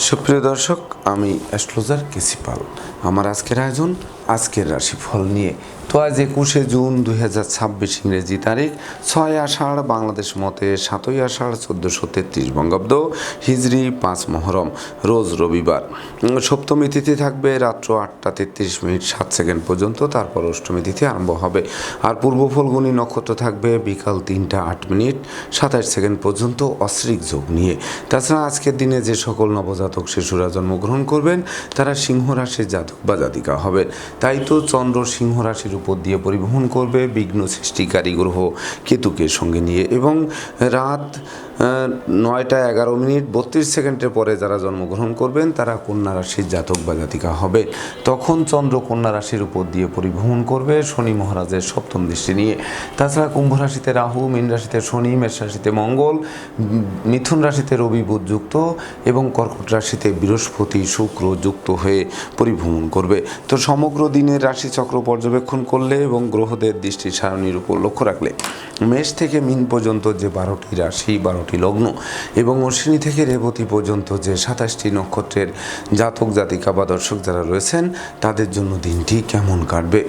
সুপ্রিয় দর্শক, আমি অ্যাস্ট্রোলজার কেসি পাল। আমার আজকের আয়োজন আজকের রাশিফল নিয়ে। তো আজ 21শে জুন 2026 ইংরেজি তারিখ, 6 আষাঢ় বাংলাদেশ মতে 7ই আষাঢ় 1433 বঙ্গাব্দ, হিজরি 5 মহরম, রোজ রবিবার। সপ্তমী তিথি থাকবে রাত্র 8টা 33 মিনিট 7 সেকেন্ড পর্যন্ত, তারপর অষ্টমী তিথি আরম্ভ হবে। আর পূর্ব ফল্গুনী নক্ষত্র থাকবে বিকাল 3টা 8 মিনিট 27 সেকেন্ড পর্যন্ত অশ্রিক যোগ নিয়ে। তাছাড়া আজকের দিনে যে সকল নবজাতক শিশুরা জন্মগ্রহণ করবেন তারা সিংহ রাশির জাতক বা জাতিকা হবেন। তাই তো চন্দ্র সিংহ রাশির উপর দিয়ে পরিবহন করবে বিঘ্ন সৃষ্টিকারী গ্রহ কেতুকে সঙ্গে নিয়ে, এবং রাত 9টা 11 মিনিট 32 সেকেন্ডের পরে যারা জন্মগ্রহণ করবেন তারা কন্যা রাশির জাতক বা জাতিকা হবে। তখন চন্দ্র কন্যা রাশির উপর দিয়ে পরিবহন করবে শনি মহারাজের সপ্তম দৃষ্টি নিয়ে। তাছাড়া কুম্ভ রাশিতে রাহু, মীন রাশিতে শনি, মেষ রাশিতে মঙ্গল, মিথুন রাশিতে রবি বুধ যুক্ত এবং কর্কট রাশিতে বৃহস্পতি শুক্র যুক্ত হয়ে পরিভ্রমণ করবে। তো সমগ্র দিনের রাশিচক্র পর্যবেক্ষণ করলে এবং গ্রহদের দৃষ্টি সারণীর উপর লক্ষ্য রাখলে মেষ থেকে মীন পর্যন্ত যে 12টি রাশি 12টি লগ্ন এবং অশ্বিনী থেকে রেবতী পর্যন্ত যে 27টি নক্ষত্রের জাতক জাতিকা বা দর্শক যারা রয়েছেন তাদের জন্য দিনটি কেমন কাটবে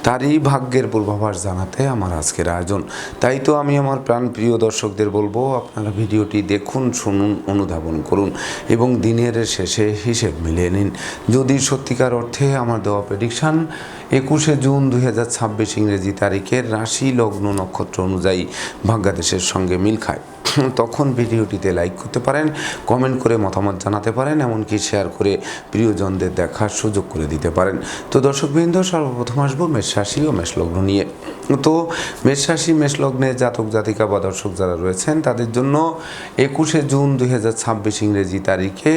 তারই ভাগ্যের পূর্বাভাস জানাতে আমার আজকের আয়োজন। তাই তো আমি আমার প্রাণপ্রিয় দর্শকদের বলবো, আপনারা ভিডিওটি দেখুন, শুনুন, অনুধাবন করুন এবং দিনের শেষে হিসেব মিলিয়ে নিন। যদি সত্যিকার অর্থে আমার দেওয়া প্রেডিকশান 21শে জুন 2026 ইংরেজি তারিখের রাশি লগ্ন নক্ষত্র অনুযায়ী ভাগ্যাদেশের সঙ্গে মিল খায় তখন ভিডিওটিতে লাইক করতে পারেন, কমেন্ট করে মতামত জানাতে পারেন, এমনকি শেয়ার করে প্রিয়জনদের দেখার সুযোগ করে দিতে পারেন। তো দর্শকবৃন্দ, সর্বপ্রথম আসবো মেষ রাশি ও মেষ লগ্ন নিয়ে। তো মেষ রাশি মেষ লগ্নে জাতক জাতিকা বা দর্শক যারা রয়েছেন তাদের জন্য 21শে জুন 2026 ইংরেজি তারিখে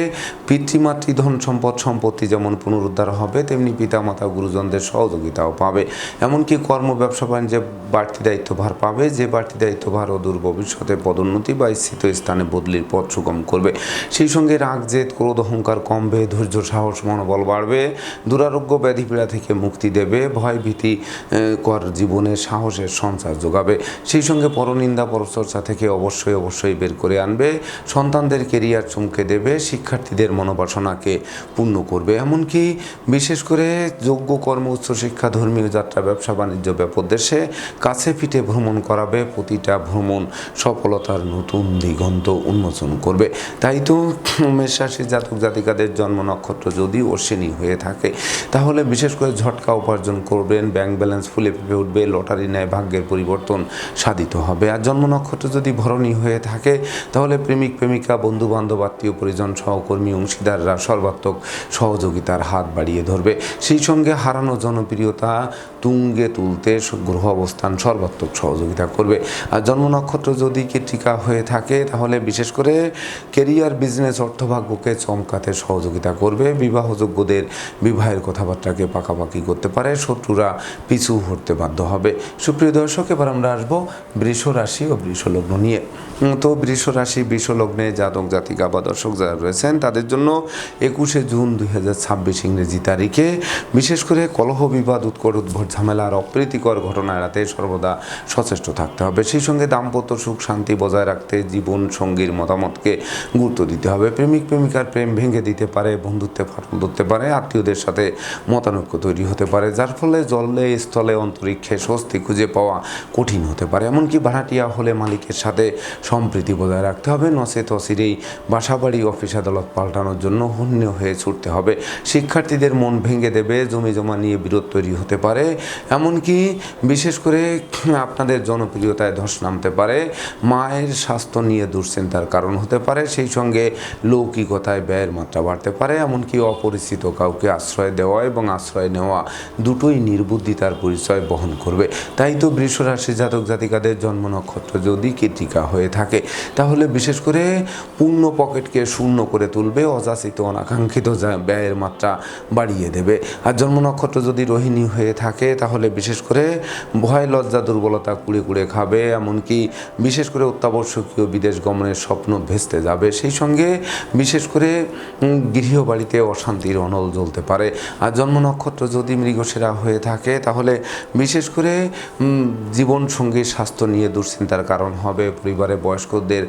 পিতৃমাতৃ ধন সম্পদ সম্পত্তি যেমন পুনরুদ্ধার হবে, তেমনি পিতামাতা গুরুজনদের সহযোগিতাও পাবে। এমনকি কর্ম ব্যবসা বাণিজ্যে বাড়তি দায়িত্বভার পাবে, যে বাড়তি দায়িত্বভার অদূর ভবিষ্যতে পদোন্নতি বা স্থিত স্থানে বদলির পথ সুগম করবে। সেই সঙ্গে রাগ জেদ ক্রোধ অহংকার কমবে, ধৈর্য সাহস মনোবল বাড়বে, দুরারোগ্য ব্যাধিপীড়া থেকে মুক্তি দেবে, ভয় ভীতি কর জীবনে সাহসের সঞ্চার যোগাবে। সেই সঙ্গে পরনিন্দা পরচর্চা থেকে অবশ্যই বের করে আনবে, সন্তানদের কেরিয়ার চমকে দেবে, শিক্ষার্থীদের মনোবাসনাকে পূর্ণ করবে। এমনকি বিশেষ করে যোগ্য কর্ম উচ্চশিক্ষা ধর্মীয় যাত্রা ব্যবসা বাণিজ্য ব্যাপদেশে কাছে পিঠে ভ্রমণ করাবে, প্রতিটা ভ্রমণ সফলতার নতুন দিগন্ত উন্মোচন করবে। তাই তো মেষ রাশির জাতক জাতিকাদের জন্ম নক্ষত্র যদি অশ্বিনী হয়ে থাকে তাহলে বিশেষ করে ঝটকা উপার্জন করবেন, ব্যাংক ব্যালেন্স ফুলে ফেপে উঠবে, লটারি ন্যায় ভাগ্যের পরিবর্তন সাধিত হবে। আর জন্ম নক্ষত্র যদি ভরণী হয়ে থাকে তাহলে প্রেমিক প্রেমিকা বন্ধু বান্ধব আত্মীয় পরিজন সহকর্মী অংশীদাররা সর্বাত্মক সহযোগিতার হাত বাড়িয়ে ধরবে। সেই সঙ্গে হারানো জনপ্রিয়তা তুঙ্গে তুলতে গ্রহ অবস্থান সর্বাত্মক সহযোগিতা করবে। আর জন্ম নক্ষত্র যদি কৃত্তিকা হয়ে থাকে তাহলে বিশেষ করে কেরিয়ার বিজনেস অর্থভাগ্যকে চমকাতে সহযোগিতা করবে, বিবাহযোগ্যদের বিবাহের কথাবার্তাকে পাকাপাকি করতে পারে, শত্রুরা পিছু হটতে বাধ্য হবে। সুপ্রিয় দর্শক, এবার আমরা আসবো বৃষ রাশি ও বৃষ লগ্ন নিয়ে। তো বৃষ রাশি বৃষ লগ্নে জাতক জাতিকা বা দর্শক যারা রয়েছেন তাদের জন্য 21শে জুন 2026 ইংরেজি তারিখে বিশেষ করে কলহ বিবাদ উৎকট উদ্ভট ঝামেলা আর অপ্রীতিকর ঘটনা এড়াতে সর্বদা সচেষ্ট থাকতে হবে। সেই সঙ্গে দাম্পত্য সুখ শান্তি বজায় রাখতে জীবন সঙ্গীর মতামতকে গুরুত্ব দিতে হবে। প্রেমিক প্রেমিকার প্রেম ভেঙে দিতে পারে, বন্ধুত্বে ফাটল ধরতে পারে, আত্মীয়দের সাথে মতানৈক্য তৈরি হতে পারে, যার ফলে জলে স্থলে অন্তরিক্ষে স্বস্তি খুঁজে পাওয়া কঠিন হতে পারে। এমনকি ভাড়াটিয়া হলে মালিকের সাথে সম্প্রীতি বজায় রাখতে হবে, নচেত অচিরেই বাসাবাড়ি অফিস আদালত পাল্টানোর জন্য হন্য হয়ে ছুটতে হবে। শিক্ষার্থীদের মন ভেঙে দেবে, জমি জমা নিয়ে বিরোধ তৈরি হতে পারে, এমনকি বিশেষ করে আপনাদের জনপ্রিয়তায় ধস নামতে পারে, মায়ের স্বাস্থ্য নিয়ে দুশ্চিন্তার কারণ হতে পারে। সেই সঙ্গে লৌকিকতায় ব্যয়ের মাত্রা বাড়তে পারে, এমনকি অপরিচিত কাউকে আশ্রয় দেওয়া এবং আশ্রয় নেওয়া দুটোই নির্বুদ্ধিতার পরিচয় বহন করবে। তাই তো বৃষ রাশি জাতক জাতিকাদের জন্ম নক্ষত্র যদি কৃত্তিকা হয়ে থাকে তাহলে বিশেষ করে পূর্ণ পকেটকে শূন্য করে তুলবে, অযাচিত অনাকাঙ্ক্ষিত ব্যয়ের মাত্রা বাড়িয়ে দেবে। আর জন্ম নক্ষত্র যদি রোহিণী হয়ে থাকে তাহলে বিশেষ করে ভয় লজ্জা দুর্বলতা কুড়ে কুড়ে খাবে, এমনকি বিশেষ করে অত্যাবশ্যক স্বকীয় বিদেশ গমনের স্বপ্ন ভেস্তে যাবে। সেই সঙ্গে বিশেষ করে গৃহবাড়িতে অশান্তির অনল জ্বলতে পারে। আর জন্ম নক্ষত্র যদি মৃগশিরা হয়ে থাকে তাহলে বিশেষ করে জীবনসঙ্গীর স্বাস্থ্য নিয়ে দুশ্চিন্তার কারণ হবে। পরিবারে বয়স্কদের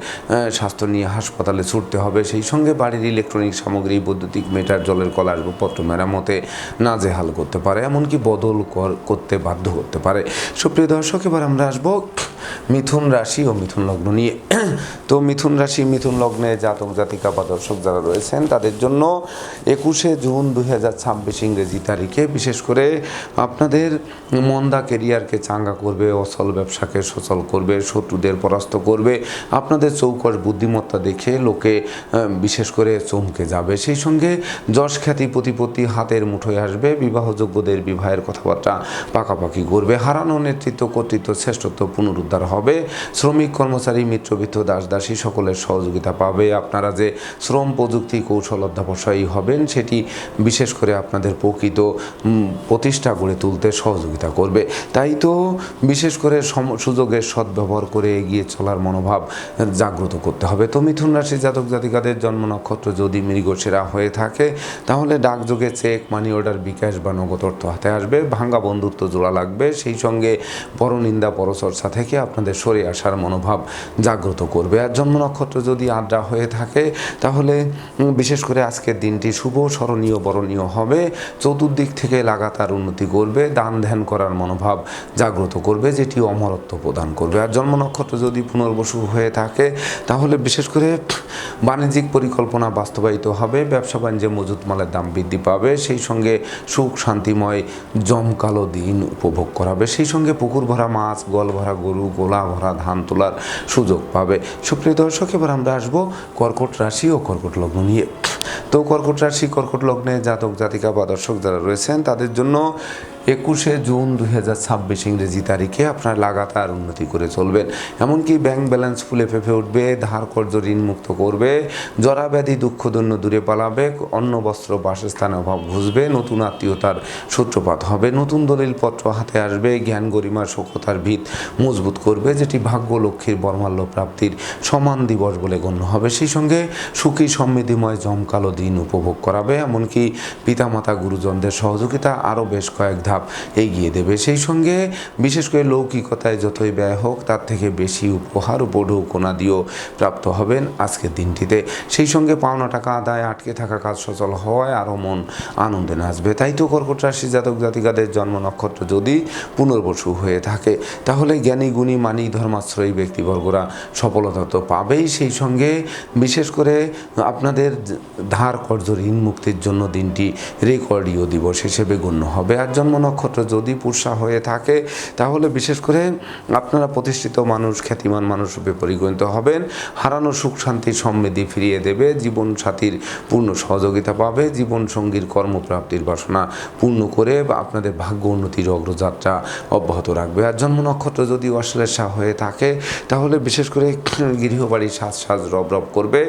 স্বাস্থ্য নিয়ে হাসপাতালে ছুটতে হবে। সেই সঙ্গে বাড়ির ইলেকট্রনিক সামগ্রী, বৈদ্যুতিক মিটার, জলের কল, আসবাবপত্র মেরামতে নাজেহাল করতে পারে, এমনকি বদল করতে বাধ্য করতে পারে। সুপ্রিয় দর্শক, এবার আমরা আসবো মিথুন রাশি ও মিথুন লগ্ন নিয়ে। তো মিথুন রাশি, মিথুন লগ্নে জাতক জাতিকা বা দর্শক যারা রয়েছেন তাদের জন্য 21শে জুন 2026 ইংরেজি তারিখে বিশেষ করে আপনাদের মন্দা কেরিয়ারকে চাঙ্গা করবে, অসল ব্যবসাকে সচল করবে, শত্রুদের পরাস্ত করবে। আপনাদের চৌকস বুদ্ধিমত্তা দেখে লোকে বিশেষ করে চমকে যাবে। সেই সঙ্গে যশ খ্যাতি প্রতিপত্তি হাতের মুঠোয় আসবে। বিবাহযোগ্যদের বিবাহের কথাবার্তা পাকাপাকি করবে। হারানো নেতৃত্ব, কর্তৃত্ব, শ্রেষ্ঠত্ব পুনরুদ্ধার হবে। শ্রমিক, কর্মচারী, মিত্রবৃত্ত, দাসদাসী সকলের সহযোগিতা পাবে। আপনারা যে শ্রম, প্রযুক্তি, কৌশল অধ্যবসায়ী হবেন সেটি বিশেষ করে আপনাদের প্রকৃত প্রতিষ্ঠা গড়ে তুলতে সহযোগিতা করবে। তাই তো বিশেষ করে সুযোগের সদ্ব্যবহার করে এগিয়ে চলার মনোভাব জাগ্রত করতে হবে। তো মিথুন রাশির জাতক জাতিকাদের জন্ম নক্ষত্র যদি মৃগশিরা হয়ে থাকে তাহলে ডাকযোগে চেক, মানি অর্ডার, বিকাশ বা নগদ অর্থ হাতে আসবে। ভাঙ্গা বন্ধুত্ব জোড়া লাগবে। সেই সঙ্গে পরনিন্দা, পরচর্চা থেকে আপনাদের সরে আসার মনোভাব জাগ্রত করবে। আর জন্ম নক্ষত্র যদি আদ্রা হয়ে থাকে তাহলে বিশেষ করে আজকের দিনটি শুভ, স্মরণীয়, বরণীয় হবে। চতুর্দিক থেকে লাগাতার উন্নতি করবে। দান ধ্যান করার মনোভাব জাগ্রত করবে, যেটি অমরত্ব প্রদান করবে। আর জন্ম নক্ষত্র যদি পুনর্বসু হয়ে থাকে তাহলে বিশেষ করে বাণিজ্যিক পরিকল্পনা বাস্তবায়িত হবে। ব্যবসা বাণিজ্যে মজুত মালের দাম বৃদ্ধি পাবে। সেই সঙ্গে সুখ শান্তিময় জমকালো দিন উপভোগ করাবে। সেই সঙ্গে পুকুর ভরা মাছ, গল ভরা গরু, গোলা ভরা ধান তোলার সুযোগ পাবে। সুপ্রিয় দর্শক, এবার আমরা আসবো কর্কট রাশি ও কর্কট লগ্ন নিয়ে। তো কর্কট রাশি, কর্কট লগ্নে জাতক জাতিকা বা দর্শক যারা রয়েছেন তাদের জন্য 21শে জুন 2026 ইংরেজি তারিখে আপনারা লাগাতার উন্নতি করে চলবেন। এমনকি ব্যাংক ব্যালেন্স ফুলে ফেঁপে উঠবে। ধার কর্জ ঋণ মুক্ত করবে। জরা ব্যাধি দুঃখদন্য দূরে পালাবে। অন্ন বস্ত্র বাসস্থানে অভাব ঘুষবে। নতুন আত্মীয়তার সূত্রপাত হবে। নতুন দলিলপত্র হাতে আসবে। জ্ঞান, গরিমা, সখ্যতার ভিত মজবুত করবে, যেটি ভাগ্য লক্ষ্মীর বর্মাল্য প্রাপ্তির সমান দিবস বলে গণ্য হবে। সেই সঙ্গে সুখী সমৃদ্ধিময় জমকালো দিন উপভোগ করাবে। এমনকি পিতামাতা, গুরুজনদের সহযোগিতা আরও বেশ কয়েক ধাপ এগিয়ে দেবে। সেই সঙ্গে বিশেষ করে লৌকিকতায় যতই ব্যয় হোক তার থেকে বেশি উপহার, উপঢৌকনা দিয়েও প্রাপ্ত হবেন আজকের দিনটিতে। সেই সঙ্গে পাওনা টাকা আদায়, আটকে থাকা কাজ সচল হওয়ায় আরও মন আনন্দে নাচবে। তাই তো কর্কট রাশি জাতক জাতিকাদের জন্ম নক্ষত্র যদি পুনর্বসু হয়ে থাকে তাহলে জ্ঞানী, গুণী, মানি, ধর্মাশ্রয়ী ব্যক্তিবর্গরা সফলতা তো পাবেই। সেই সঙ্গে বিশেষ করে আপনাদের ধার কর্জ ঋণ মুক্তির জন্য দিনটি রেকর্ডীয় দিবস হিসেবে গণ্য হবে। আর জন্ম নক্ষত্র যদি পুষ্যা হয়ে থাকে তাহলে বিশেষ করে আপনারা প্রতিষ্ঠিত মানুষ, খ্যাতিমান মানুষ রূপে পরিগণিত হবেন। হারানো সুখ শান্তি সমৃদ্ধি ফিরিয়ে দেবে। জীবন সাথীর পূর্ণ সহযোগিতা পাবে। জীবন সঙ্গীর কর্মপ্রাপ্তির বাসনা পূর্ণ করে আপনাদের ভাগ্য উন্নতির অগ্রযাত্রা অব্যাহত রাখবে। আর জন্ম নক্ষত্র যদি অশ্লেষা হয়ে থাকে তাহলে বিশেষ করে গৃহবাড়ি সাজ রব রব করবে।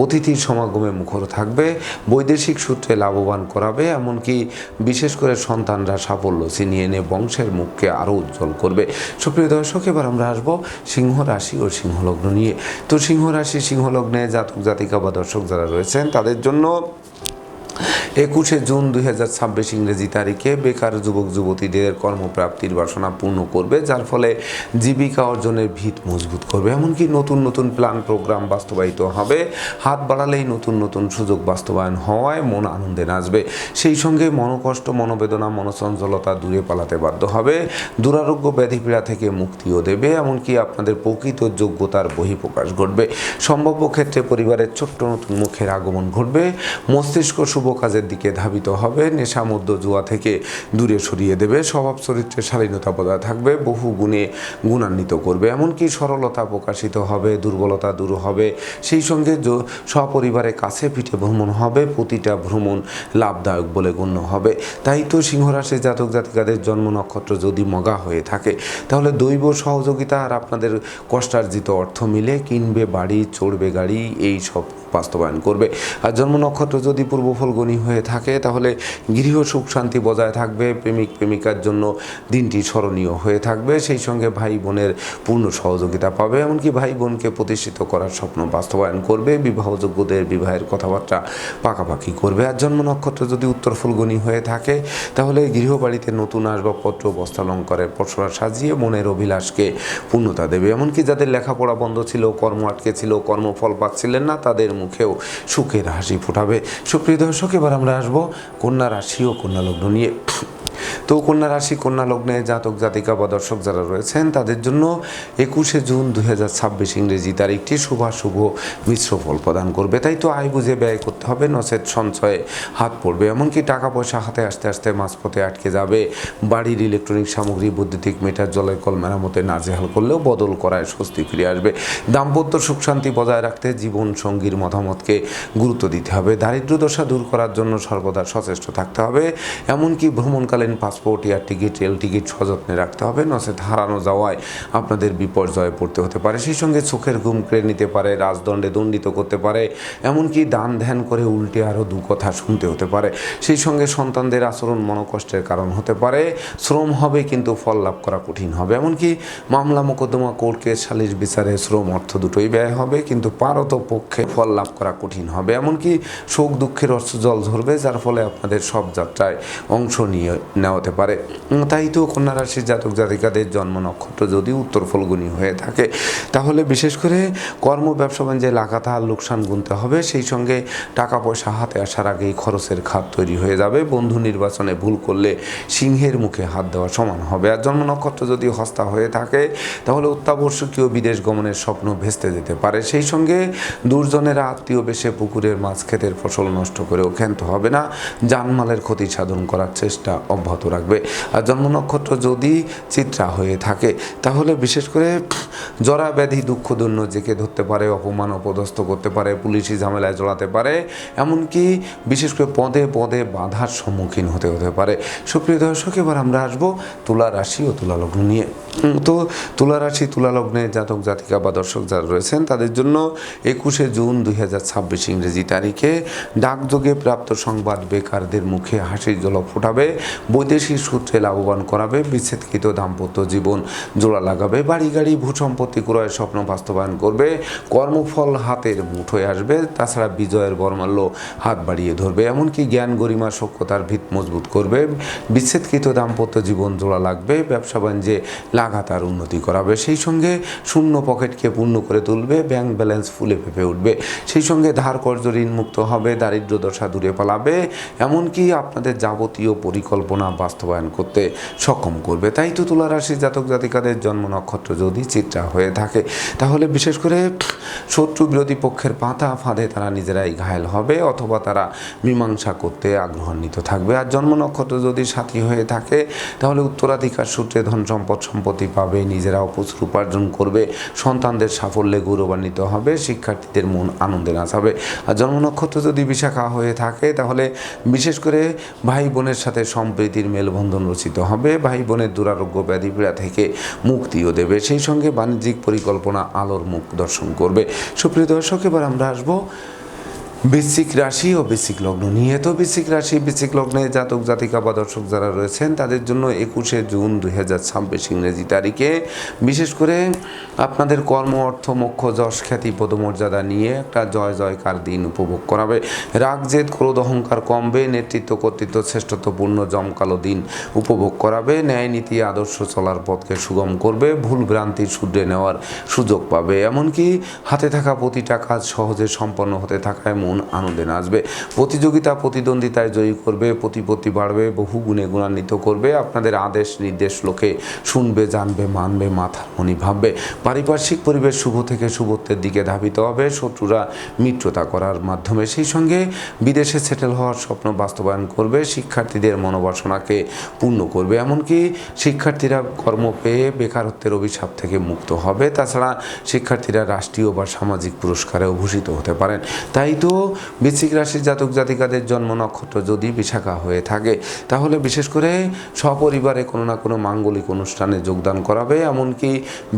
অতিথির সমাগমে মুখর থাকবে। বৈদেশিক সূত্রে লাভবান করাবে। এমনকি বিশেষ করে সন্তানরা সাফল্য ছিনিয়ে এনে বংশের মুখকে আরও উজ্জ্বল করবে। সুপ্রিয় দর্শক, এবার আমরা আসবো সিংহ রাশি ও সিংহলগ্ন নিয়ে। তো সিংহ রাশি, সিংহলগ্নে জাতক জাতিকা বা দর্শক যারা রয়েছেন তাদের জন্য 21শে জুন 2026 ইংরেজি তারিখে বেকার যুবক যুবতীদের কর্মপ্রাপ্তির বাসনা পূর্ণ করবে, যার ফলে জীবিকা অর্জনের ভিত মজবুত করবে। এমনকি নতুন নতুন প্ল্যান প্রোগ্রাম বাস্তবায়িত হবে। হাত বাড়ালেই নতুন নতুন সুযোগ বাস্তবায়ন হওয়ায় মন আনন্দে নাচবে। সেই সঙ্গে মনোকষ্ট, মনোবেদনা, মনোচঞ্চলতা দূরে পালাতে বাধ্য হবে। দুরারোগ্য ব্যাধিপীড়া থেকে মুক্তিও দেবে। এমনকি আপনাদের প্রকৃত যোগ্যতার বহিঃপ্রকাশ ঘটবে। সম্ভাব্য ক্ষেত্রে পরিবারের ছোট্ট নতুন মুখের আগমন ঘটবে। মস্তিষ্ক শুভ কাজের দিকে ধাবিত হবে। নেশা, মদ্য, জুয়া থেকে দূরে সরিয়ে দেবে। স্বভাব চরিত্রে শালীনতা বজায় থাকবে। বহু গুণে গুণান্বিত করবে। এমনকি সরলতা প্রকাশিত হবে। দুর্বলতা দূর হবে। সেই সঙ্গে সপরিবারে কাছে পিঠে ভ্রমণ হবে। প্রতিটা ভ্রমণ লাভদায়ক বলে গণ্য হবে। তাই তো সিংহরাশির জাতক জাতিকাদের জন্ম নক্ষত্র যদি মগা হয়ে থাকে তাহলে দৈব সহযোগিতা আর আপনাদের কষ্টার্জিত অর্থ মিলে কিনবে বাড়ি, চড়বে গাড়ি, এই সব বাস্তবায়ন করবে। আর জন্ম নক্ষত্র যদি পূর্ব ফল্গুনী ফলগুনি হয়ে থাকে তাহলে গৃহ সুখ শান্তি বজায় থাকবে, প্রেমিক প্রেমিকার জন্য দিনটি স্মরণীয় হয়ে থাকবে। সেই সঙ্গে ভাই বোনের পূর্ণ সহযোগিতা পাবে, এমনকি ভাই বোনকে প্রতিষ্ঠিত করার স্বপ্ন বাস্তবায়ন করবে, বিবাহযোগ্যদের বিবাহের কথাবার্তা পাকাপাকি করবে। আর জন্ম নক্ষত্র যদি উত্তর ফলগুনি হয়ে থাকে তাহলে গৃহবাড়িতে নতুন আসবাবপত্র বস্ত্রালঙ্কারের পসরা সাজিয়ে মনের অভিলাষকে পূর্ণতা দেবে। এমনকি যাদের লেখাপড়া বন্ধ ছিল, কর্ম আটকে ছিল, কর্মফল পাচ্ছিলেন না, তাদের মুখেও সুখের হাসি ফোটাবে। সুপ্রিয় দর্শক, এবার আমরা আসবো কন্যা রাশি ও কন্যা লগ্ন নিয়ে। তো কন্যা রাশি কন্যা লগ্নে জাতক জাতিকা বা দর্শক যারা রয়েছেন তাদের জন্য 21শে জুন 2026 ইংরেজি তারিখটি শুভাশুভ মিশ্র ফল প্রদান করবে। তাই তো আয় বুঝে ব্যয় করতে হবে, নচেত সঞ্চয়ে হাত পড়বে। এমনকি টাকা পয়সা হাতে আসতে আসতে মাঝপথে আটকে যাবে। বাড়ির ইলেকট্রনিক সামগ্রী, বৈদ্যুতিক মিটার, জলের কল মেরামতে নাজেহাল করলেও বদল করায় স্বস্তি ফিরে আসবে। দাম্পত্য সুখ শান্তি বজায় রাখতে জীবন সঙ্গীর মতামতকে গুরুত্ব দিতে হবে। দারিদ্র দশা দূর করার জন্য সর্বদা সচেষ্ট থাকতে হবে। এমনকি ভ্রমণকালীন passport, air ticket, rail ticket সযত্নে রাখতে হবে, নচেত হারানো যাওয়ায় আপনাদের বিপর্যয়ে পড়তে হতে পারে। সেই সঙ্গে চোখের ঘুম কেড়ে নিতে পারে, রাজদণ্ডে দণ্ডিত করতে পারে, এমনকি দান ধ্যান করে উল্টে আরও দু কথা শুনতে হতে পারে। সেই সঙ্গে সন্তানদের আচরণ মনোকষ্টের কারণ হতে পারে। শ্রম হবে কিন্তু ফল লাভ করা কঠিন হবে। এমনকি মামলা মোকদ্দমা, কোর্ট কেস, সালিশ বিচারে শ্রম অর্থ দুটোই ব্যয় হবে, কিন্তু পারত পক্ষে ফল লাভ করা কঠিন হবে। এমনকি শোক দুঃখের অশ্রু জল ঝরবে, যার ফলে আপনাদের সব যাত্রায় অংশ নিয়ে নেওয়া হতে পারে। তাই তো কন্যা রাশির জাতক জাতিকাদের জন্ম নক্ষত্র যদি উত্তর ফলগুনি হয়ে থাকে তাহলে বিশেষ করে কর্ম ব্যবসা বাণিজ্যে লাগাতার লোকসান গুনতে হবে। সেই সঙ্গে টাকা পয়সা হাতে আসার আগেই খরচের খাত তৈরি হয়ে যাবে। বন্ধু নির্বাচনে ভুল করলে সিংহের মুখে হাত দেওয়া সমান হবে। আর জন্ম নক্ষত্র যদি হস্তা হয়ে থাকে তাহলে অত্যাবশ্যকীয় বিদেশ গমনের স্বপ্ন ভেস্তে যেতে পারে। সেই সঙ্গে দুর্জনেরা আত্মীয় বেশে পুকুরের মাছ ক্ষেতের ফসল নষ্ট করেও ক্ষান্ত হবে না, জানমালের ক্ষতি সাধন করার চেষ্টা অব্যাহত রাখবে। আর জন্ম নক্ষত্র যদি চিত্রা হয়ে থাকে তাহলে বিশেষ করে জরা ব্যাধি দুঃখ দৈন্য জেকে ধরতে পারে, অপমান অপদস্থ করতে পারে, পুলিশি ঝামেলায় জড়াতে পারে, এমনকি বিশেষ করে পদে পদে বাধার সম্মুখীন হতে পারে। সুপ্রিয় দর্শক, এবার আমরা আসবো তুলা রাশি ও তুলা লগ্ন নিয়ে। তো তুলা রাশি তুলা লগ্নে জাতক জাতিকা বা দর্শক যারা রয়েছেন তাদের জন্য 21শে জুন 2026 ইংরেজি তারিখে ডাকযোগে প্রাপ্ত সংবাদ বেকারদের মুখে হাসির ঝলক ফোটাবে, বৈদেশিক সূত্রে লাভবান করাবে, বিচ্ছেদকৃত দাম্পত্য জীবন জোড়া লাগাবে, বাড়ি গাড়ি ভূ সম্পত্তি ক্রয়ের স্বপ্ন বাস্তবায়ন করবে, কর্মফল হাতের মুঠোয় আসবে। তাছাড়া বিজয়ের বর্মাল্য হাত বাড়িয়ে ধরবে। এমনকি জ্ঞান গরিমা সক্ষতার ভিত মজবুত করবে, বিচ্ছেদকৃত দাম্পত্য জীবন জোড়া লাগবে, ব্যবসা বাণিজ্যে লাগাতার উন্নতি করাবে। সেই সঙ্গে শূন্য পকেটকে পূর্ণ করে তুলবে, ব্যাংক ব্যালেন্স ফুলে ফেঁপে উঠবে। সেই সঙ্গে ধার কর্জ ঋণ মুক্ত হবে, দারিদ্র দশা দূরে পালাবে, এমনকি আপনাদের যাবতীয় পরিকল্পনা বাস্তবায়ন করতে সক্ষম করবে। তাই তো তুলা রাশির জাতক জাতিকাদের জন্ম নক্ষত্র যদি চিত্রা হয়ে থাকে তাহলে বিশেষ করে শত্রু বিরোধী পক্ষের পাতা ফাঁদে তারা নিজেরাই ঘায়েল হবে, অথবা তারা মীমাংসা করতে আগ্রহান্বিত থাকবে। আর জন্ম নক্ষত্র যদি সাথী হয়ে থাকে তাহলে উত্তরাধিকার সূত্রে ধন সম্পত্তি পাবে, নিজেরাও প্রচুর উপার্জন করবে, সন্তানদের সাফল্যে গৌরবান্বিত হবে, শিক্ষার্থীদের মন আনন্দে নাচাবে। আর জন্ম নক্ষত্র যদি বিশাখা হয়ে থাকে তাহলে বিশেষ করে ভাই বোনের সাথে সম্প্রীতির মেলবন্ধন রচিত হবে, ভাই বোনের দুরারোগ্য ব্যাধি পীড়া থেকে মুক্তিও দেবে। সেই সঙ্গে বাণিজ্যিক পরিকল্পনা আলোর মুখ দর্শন করবে। সুপ্রিয় দর্শক, এবার আমরা আসবো বৃশ্চিক রাশি ও বৃশ্চিক লগ্ন নিয়ে। তো বৃশ্চিক রাশি বৃশ্চিক লগ্নে জাতক জাতিকা বা দর্শক যারা রয়েছেন তাদের জন্য 21শে জুন 2026 ইংরেজি তারিখে বিশেষ করে আপনাদের কর্ম অর্থ মোক্ষ যশ খ্যাতি পদমর্যাদা নিয়ে একটা জয় জয়কার দিন উপভোগ করাবে। রাগ জেদ ক্রোধ অহংকার কমবে, নেতৃত্ব কর্তৃত্ব শ্রেষ্ঠত্বপূর্ণ জমকালো দিন উপভোগ করাবে, ন্যায় নীতি আদর্শ চলার পথকে সুগম করবে, ভুল ভ্রান্তি শুধরে নেওয়ার সুযোগ পাবে, এমনকি হাতে থাকা প্রতিটা কাজ সহজে সম্পন্ন হতে থাকায় মন আনন্দে নাচবে। প্রতিযোগিতা প্রতিদ্বন্দ্বিতায় জয়ী করবে, প্রতিপত্তি বাড়বে, বহু গুণে গুণান্বিত করবে, আপনাদের আদেশ নির্দেশ লোকে শুনবে, জানবে, মানবে, মাথা মনি ভাববে। পারিপার্শ্বিক পরিবেশ শুভ থেকে শুভত্বের দিকে ধাবিত হবে, শত্রুরা মিত্রতা করার মাধ্যমে। সেই সঙ্গে বিদেশে সেটেল হওয়ার স্বপ্ন বাস্তবায়ন করবে, শিক্ষার্থীদের মনোবাসনাকে পূর্ণ করবে, এমনকি শিক্ষার্থীরা কর্ম পেয়ে বেকারত্বের অভিশাপ থেকে মুক্ত হবে। তাছাড়া শিক্ষার্থীরা রাষ্ট্রীয় বা সামাজিক পুরস্কারেও ভূষিত হতে পারেন। তাই তো বৃশ্চিক রাশির জাতক জাতিকাদের জন্ম নক্ষত্র যদি বিশাখা হয়ে থাকে তাহলে বিশেষ করে সপরিবারে কোনো না কোনো মাঙ্গলিক অনুষ্ঠানে যোগদান করাবে, এমনকি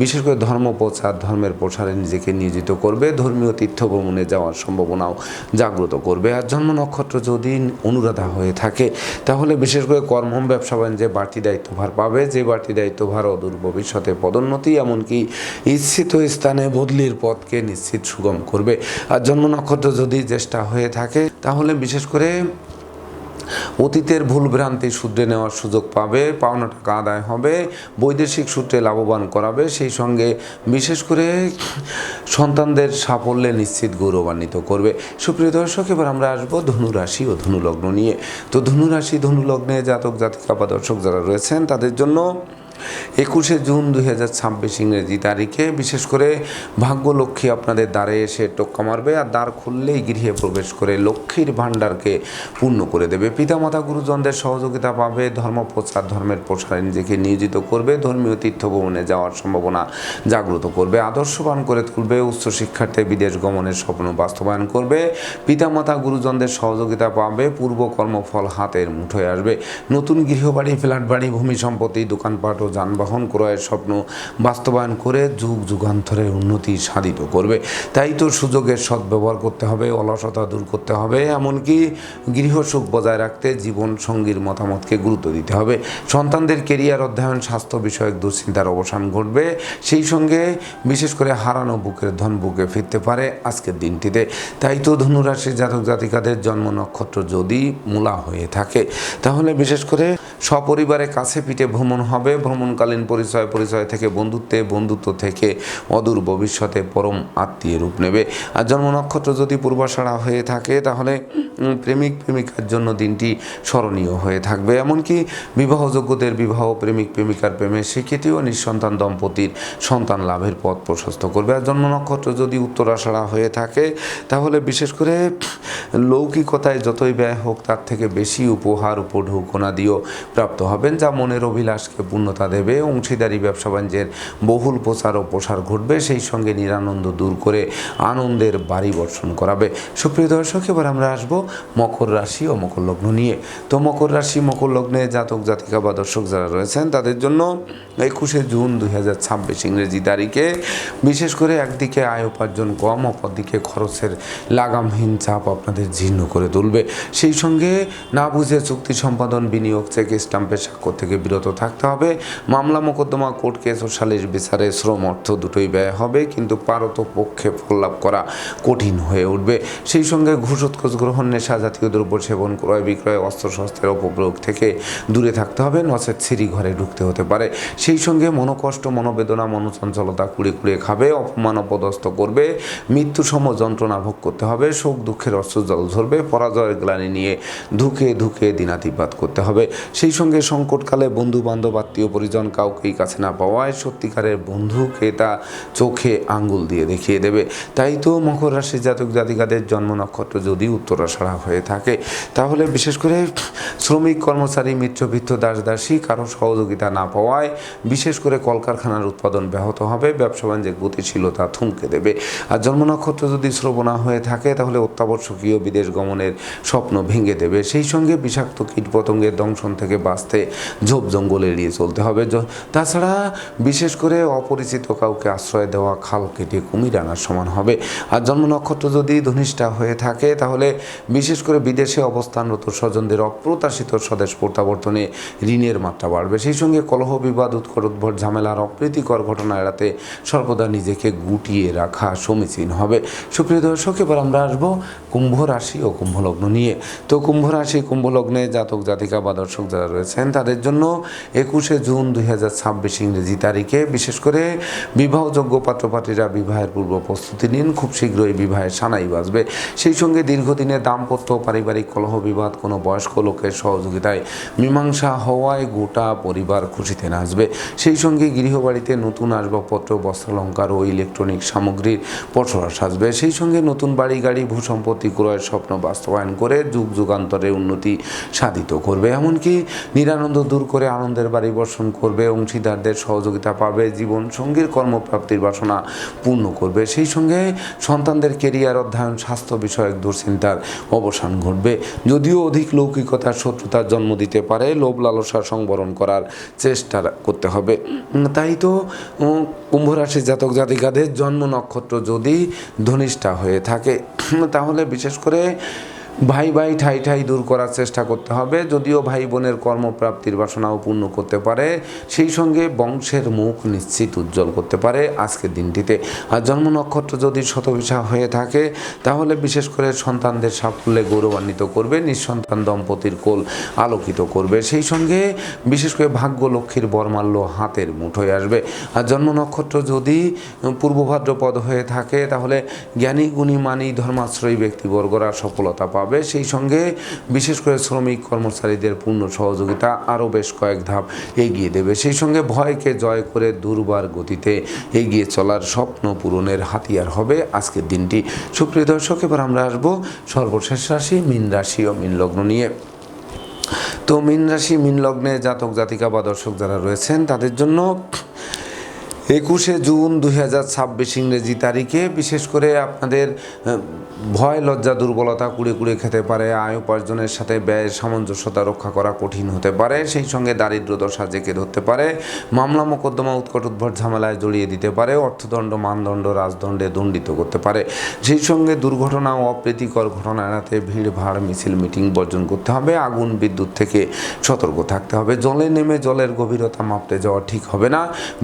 বিশেষ করে ধর্ম প্রচার, ধর্মের প্রসারে নিজেকে নিয়োজিত করবে, ধর্মীয় তীর্থ ভ্রমণে যাওয়ার সম্ভাবনাও জাগ্রত করবে। আর জন্ম নক্ষত্র যদি অনুরাধা হয়ে থাকে তাহলে বিশেষ করে কর্ম ব্যবসা বাণিজ্যে বাড়তি দায়িত্বভার পাবে, যে বাড়তি দায়িত্বভার অদূর ভবিষ্যতে পদোন্নতি এমনকি ইচ্ছিত স্থানে বদলির পথকে নিশ্চিত সুগম করবে। আর জন্ম নক্ষত্র যদি জ্যেষ্ঠা হয়ে থাকে তাহলে বিশেষ করে অতীতের ভুল ভ্রান্তি শুধরে নেওয়ার সুযোগ পাবে, পাওনা টাকা আদায় হবে, বৈদেশিক সূত্রে লাভবান করাবে, সেই সঙ্গে বিশেষ করে সন্তানদের সাফল্যে নিশ্চিত গৌরবান্বিত করবে। সুপ্রিয় দর্শক, এবার আমরা আসবো ধনুরাশি ও ধনুলগ্ন নিয়ে। তো ধনুরাশি ধনুলগ্নে জাতক জাতিকা বা দর্শক যারা রয়েছেন তাদের জন্য 21শে জুন 2026 ইংরেজি তারিখে বিশেষ করে ভাগ্যলক্ষ্মী আপনাদের দ্বারে এসে টোক্কা মারবে, আর দ্বার খুললেই গৃহে প্রবেশ করে লক্ষ্মীর ভাণ্ডারকে পূর্ণ করে দেবে। পিতামাতা গুরুজনদের সহযোগিতা পাবে, ধর্মপ্রচার, ধর্মের প্রসারে নিজেকে নিয়োজিত করবে, ধর্মীয় তীর্থভ্রমণে যাওয়ার সম্ভাবনা জাগ্রত করবে, আদর্শবান করে তুলবে, উচ্চশিক্ষার্থে বিদেশ গমনের স্বপ্ন বাস্তবায়ন করবে, পিতামাতা গুরুজনদের সহযোগিতা পাবে, পূর্ব কর্মফল হাতের মুঠোয় আসবে, নতুন গৃহবাড়ি, ফ্ল্যাট বাড়ি, ভূমি সম্পত্তি, দোকানপাট ও যানবাহন ক্রয়ের স্বপ্ন বাস্তবায়ন করে যুগ যুগান্তরের উন্নতি সাধিত করবে। তাই তো সুযোগের সদ্ব্যবহার করতে হবে, অলসতা দূর করতে হবে, এমনকি গৃহসুখ বজায় রাখতে জীবন সঙ্গীর মতামতকে গুরুত্ব দিতে হবে। সন্তানদের কেরিয়ার, অধ্যয়ন, স্বাস্থ্য বিষয়ক দুশ্চিন্তার অবসান ঘটবে, সেই সঙ্গে বিশেষ করে হারানো বুকের ধন বুকে ফিরতে পারে আজকের দিনটিতে। তাই তো ধনুরাশির জাতক জাতিকাদের জন্ম নক্ষত্র যদি মূলা হয়ে থাকে তাহলে বিশেষ করে সপরিবারে কাছে পিঠে ভ্রমণ হবে, ভ্রমণকালীন পরিচয় থেকে বন্ধুত্বে, বন্ধুত্ব থেকে অদূর ভবিষ্যতে পরম আত্মীয় রূপ নেবে। আর জন্ম নক্ষত্র যদি পূর্বাষাঢ়া হয়ে থাকে তাহলে প্রেমিক প্রেমিকার জন্য দিনটি স্মরণীয় হয়ে থাকবে, এমনকি বিবাহযোগ্যদের বিবাহ, প্রেমিক প্রেমিকার প্রেমে স্বীকৃতি ও নিঃসন্তান দম্পতির সন্তান লাভের পথ প্রশস্ত করবে। আর জন্ম নক্ষত্র যদি উত্তরাষাঢ়া হয়ে থাকে তাহলে বিশেষ করে লৌকিকতায় যতই ব্যয় হোক তার থেকে বেশি উপহার, উপঢৌকনা দিয়েও প্রাপ্ত হবেন, যা মনের অভিলাষকে পূর্ণতা দেবে। অংশীদারি ব্যবসা বাণিজ্যের বহুল প্রচার ও প্রসার ঘটবে, সেই সঙ্গে নিরানন্দ দূর করে আনন্দের বাড়ি বর্ষণ করাবে। সুপ্রিয় দর্শক, এবার আমরা আসবো মকর রাশি ও মকর লগ্ন নিয়ে। তো মকর রাশি মকর লগ্নে জাতক জাতিকা বা দর্শক যারা রয়েছেন তাদের জন্য 21শে জুন 2026 ইংরেজি তারিখে বিশেষ করে একদিকে আয় উপার্জন কম, অপরদিকে খরচের লাগামহীন চাপ আপনাদের জীর্ণ করে তুলবে। সেই সঙ্গে না বুঝে চুক্তি সম্পাদন, বিনিয়োগ, চেক স্টাম্পের স্বাক্ষর থেকে বিরত থাকতে হবে। মামলা মোকদ্দমা, কোর্ট কেস ও সালিশ বিচারে শ্রম অর্থ দুটোই ব্যয় হবে, কিন্তু পারত পক্ষে ফল লাভ করা কঠিন হয়ে উঠবে। সেই সঙ্গে ঘুষ উৎকোচ গ্রহণ, নেশা জাতীয় দ্রব্য সেবন, ক্রয় বিক্রয়, অস্ত্রশস্ত্রের অপপ্রয়োগ থেকে দূরে থাকতে হবে, নচেত সিঁড়ি ঘরে ঢুকতে হতে পারে। সেই সঙ্গে মনোকষ্ট, মনোবেদনা, মনোচঞ্চলতা কুড়িয়ে কুড়িয়ে খাবে, অপমান অপদস্থ করবে, মৃত্যু সম যন্ত্রণা ভোগ করতে হবে, শোক দুঃখের অশ্রু জল ঝরবে, পরাজয়ের গ্লানি নিয়ে ধুকে ধুকে দিনাতিপাত করতে হবে। সেই সঙ্গে সংকটকালে বন্ধু বান্ধব, আত্মীয় পরিজন কাউকেই কাছে না পাওয়ায় সত্যিকারের বন্ধুকে তা চোখে আঙ্গুল দিয়ে দেখিয়ে দেবে। তাই তো মকর রাশির জাতক জাতিকাদের জন্ম নক্ষত্র যদি উত্তরাষাঢ়া হয়ে থাকে তাহলে বিশেষ করে শ্রমিক, কর্মচারী, মিত্রভিত্ত, দাস দাসী কারো সহযোগিতা না পাওয়ায় বিশেষ করে কলকারখানার উৎপাদন ব্যাহত হবে, ব্যবসা বাণিজ্যের গতিশীলতা থমকে দেবে। আর জন্ম নক্ষত্র যদি শ্রবণা হয়ে থাকে তাহলে অত্যাবশ্যকীয় বিদেশ গমনের স্বপ্ন ভেঙে দেবে। সেই সঙ্গে বিষাক্ত কীটপতঙ্গের দংশন থেকে বাঁচতে ঝোপ জঙ্গল এড়িয়ে চলতে হবে। তাছাড়া বিশেষ করে অপরিচিত কাউকে আশ্রয় দেওয়া খাল কেটে কুমির আনার সমান হবে। আর জন্ম নক্ষত্র যদি ধনিষ্ঠা হয়ে থাকে তাহলে বিশেষ করে বিদেশে অবস্থানরত স্বজনদের অপ্রত্যাশিত স্বদেশ প্রত্যাবর্তনে ঋণের মাত্রা বাড়বে। সেই সঙ্গে কলহ, বিবাদ, উৎকট উদ্ভট ঝামেলার অপ্রীতিকর ঘটনা এড়াতে সর্বদা নিজেকে গুটিয়ে রাখা সমীচীন হবে। সুপ্রিয় দর্শক, এবার আমরা আসবো কুম্ভ রাশি ও কুম্ভ লগ্ন নিয়ে। তো কুম্ভ রাশি কুম্ভ লগ্নে জাতক জাতিকা বা দর্শক যারা রয়েছেন তাদের জন্য 21শে জুন 2026 ইংরেজি তারিখে বিশেষ করে বিবাহযোগ্য পাত্রপাত্রীরা বিবাহের পূর্ব প্রস্তুতি নিন, খুব শীঘ্রই বিবাহের সানাই বাজবে। সেই সঙ্গে দীর্ঘদিনের দাম্পত্য, পারিবারিক কলহ বিবাদ কোনো বয়স্ক লোকের সহযোগিতায় মীমাংসা হওয়ায় গোটা পরিবার খুশিতে নাচবে। সেই সঙ্গে গৃহবাড়িতে নতুন আসবাবপত্র, বস্ত্রালঙ্কার ও ইলেকট্রনিক সামগ্রীর পসরা সাজবে। সেই সঙ্গে নতুন বাড়ি, গাড়ি, ভূসম্পত্তি ক্রয়ের স্বপ্ন বাস্তবায়ন করে যুগ যুগান্তরের উন্নতি সাধিত করবে। এমনকি নিরানন্দ দূর করে আনন্দের বাড়ি বর্ষণ করবে, অংশীদারদের সহযোগিতা পাবে, জীবন সঙ্গীর কর্মপ্রাপ্তির বাসনা পূর্ণ করবে। সেই সঙ্গে সন্তানদের কেরিয়ার, অধ্যয়ন, স্বাস্থ্য বিষয়ক দুশ্চিন্তার অবসান ঘটবে। যদিও অধিক লৌকিকতার শত্রুতার জন্ম দিতে পারে, লোভ লালসা সংবরণ করার চেষ্টা করতে হবে। তাই তো কুম্ভ রাশির জাতক জাতিকাদের জন্ম নক্ষত্র যদি ধনিষ্ঠা হয়ে থাকে তাহলে বিশেষ করে ভাই ভাই ঠাই ঠাই দূর করার চেষ্টা করতে হবে। যদিও ভাই বোনের কর্মপ্রাপ্তির বাসনাও পূর্ণ করতে পারে, সেই সঙ্গে বংশের মুখ নিশ্চিত উজ্জ্বল করতে পারে আজকের দিনটিতে। আর জন্ম নক্ষত্র যদি শতভিসা হয়ে থাকে তাহলে বিশেষ করে সন্তানদের সাফল্যে গৌরবান্বিত করবে, নিঃসন্তান দম্পতির কোল আলোকিত করবে। সেই সঙ্গে বিশেষ করে ভাগ্য লক্ষ্মীর বরমাল্য হাতের মুঠোয় আসবে। আর জন্ম নক্ষত্র যদি পূর্ব ভাদ্রপদ হয়ে থাকে তাহলে জ্ঞানী গুণী মানী ধর্মাশ্রয়ী ব্যক্তিবর্গরা সফলতা পাবে। সেই সঙ্গে বিশেষ করে শ্রমিক কর্মচারীদের পূর্ণ সহযোগিতা আরও বেশ কয়েক ধাপ এগিয়ে দেবে। সেই সঙ্গে ভয়কে জয় করে দুর্বার গতিতে এগিয়ে চলার স্বপ্ন পূরণের হাতিয়ার হবে আজকের দিনটি। সুপ্রিয় দর্শক, এবার আমরা আসবো সর্বশেষ রাশি মীন রাশি ও মীন লগ্ন নিয়ে। তো মীন রাশি মীন লগ্নে জাতক জাতিকা বা দর্শক যারা রয়েছেন তাদের জন্য 21শে জুন 2026 ইংরেজি তারিখে বিশেষ করে আপনাদের ভয় লজ্জা দুর্বলতা কুড়ে কুড়ে খেতে পারে, আয় উপার্জনের সাথে ব্যয়ের সামঞ্জস্যতা রক্ষা করা কঠিন হতে পারে। সেই সঙ্গে দারিদ্র দশা জেঁকে ধরতে পারে, মামলা মোকদ্দমা উৎকট উদ্ভট ঝামেলায় জড়িয়ে দিতে পারে, অর্থদণ্ড মানদণ্ড রাজদণ্ডে দণ্ডিত করতে পারে। সেই সঙ্গে দুর্ঘটনা ও অপ্রীতিকর ঘটনা এড়াতে ভিড় ভাড় মিছিল মিটিং বর্জন করতে হবে, আগুন বিদ্যুৎ থেকে সতর্ক থাকতে হবে। জলে নেমে জলের গভীরতা মাপতে যাওয়া ঠিক হবে না।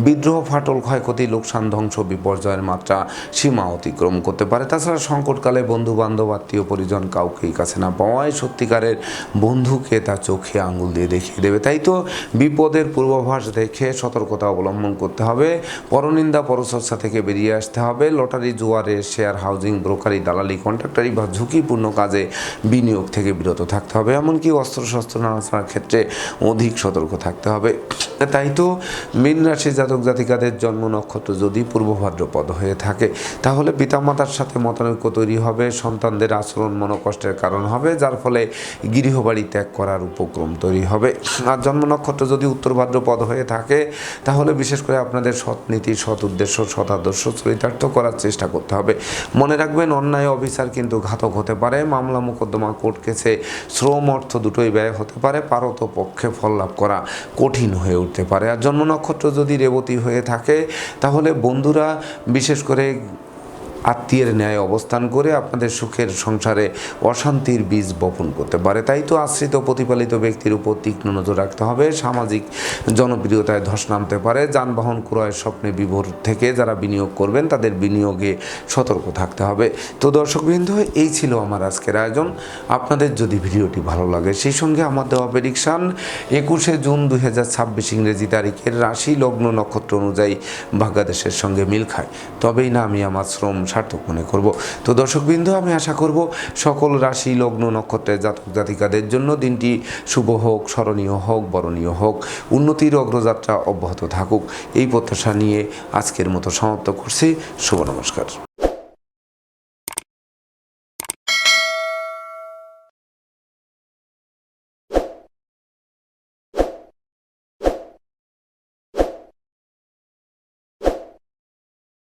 বিদ্রোহ, ফাটল, ক্ষয়ক্ষতি, লোকসান, ধ্বংস, বিপর্যয়ের মাত্রা সীমা অতিক্রম করতে পারে। তাছাড়া সংকটকালে বন্ধু বান্ধব আত্মীয় পরিজন কাউকেই কাছে না পাওয়ায় সত্যিকারের বন্ধুকে তার চোখে আঙুল দিয়ে দেখিয়ে দেবে। তাই তো বিপদের পূর্বাভাস দেখে সতর্কতা অবলম্বন করতে হবে, পরনিন্দা পরচর্চা থেকে বেরিয়ে আসতে হবে। লটারি, জুয়ারে, শেয়ার, হাউজিং, ব্রোকারি, দালালি, কন্ট্রাক্টারি বা ঝুঁকিপূর্ণ কাজে বিনিয়োগ থেকে বিরত থাকতে হবে। এমনকি অস্ত্রশস্ত্র নাড়াচাড়ার ক্ষেত্রে অধিক সতর্ক থাকতে হবে। তাই তো মীন রাশি জাতক জাতিকাদের জন্ম নক্ষত্র যদি পূর্ব ভাদ্রপদ হয়ে থাকে তাহলে পিতামাতার সাথে মতানৈক্য তৈরি হবে, সন্তানদের আচরণ মনোকষ্টের কারণ হবে, যার ফলে গৃহবাড়ি ত্যাগ করার উপক্রম তৈরি হবে। আর জন্ম নক্ষত্র যদি উত্তর ভাদ্রপদ হয়ে থাকে তাহলে বিশেষ করে আপনাদের সৎ নীতি, সৎ উদ্দেশ্য, সৎ আদর্শ চরিতার্থ করার চেষ্টা করতে হবে। মনে রাখবেন, অন্যায় অবিচার কিন্তু ঘাতক হতে পারে। মামলা মোকদ্দমা, কোর্ট কেসে শ্রম অর্থ দুটোই ব্যয় হতে পারে, পারত পক্ষে ফল লাভ করা কঠিন হয়ে উঠতে পারে। আর জন্ম নক্ষত্র যদি রেবতী হয়ে থাকে তাহলে বন্ধুরা বিশেষ করে আত্মীয়ের ন্যায় অবস্থান করে আপনাদের সুখের সংসারে অশান্তির বীজ বপন করতে পারে। তাই তো আশ্রিত প্রতিপালিত ব্যক্তির উপর তীক্ষ্ণ নজর রাখতে হবে। সামাজিক জনপ্রিয়তায় ধস নামতে পারে। যানবাহন ক্রয়ের স্বপ্নে বিভোর থেকে যারা বিনিয়োগ করবেন তাদের বিনিয়োগে সতর্ক থাকতে হবে। তো দর্শকবৃন্দ, এই ছিল আমার আজকের আয়োজন। আপনাদের যদি ভিডিওটি ভালো লাগে সেই সঙ্গে আমার দেওয়া প্রেডিকশান 21শে জুন 2026 ইংরেজি তারিখের রাশি লগ্ন নক্ষত্র অনুযায়ী ভাগ্যাদেশের সঙ্গে মিল খায়, তবেই না আমি আমার শ্রম সার্থক মনে করব। তো দর্শকবৃন্দ, আমি আশা করব সকল রাশি লগ্ন নক্ষত্রের জাতক জাতিকাদের জন্য দিনটি শুভ হোক, স্মরণীয় হোক, বরণীয় হোক, উন্নতির অগ্রযাত্রা অব্যাহত থাকুক, এই প্রত্যাশা নিয়ে আজকের মতো সমাপ্ত করছি। শুভ নমস্কার।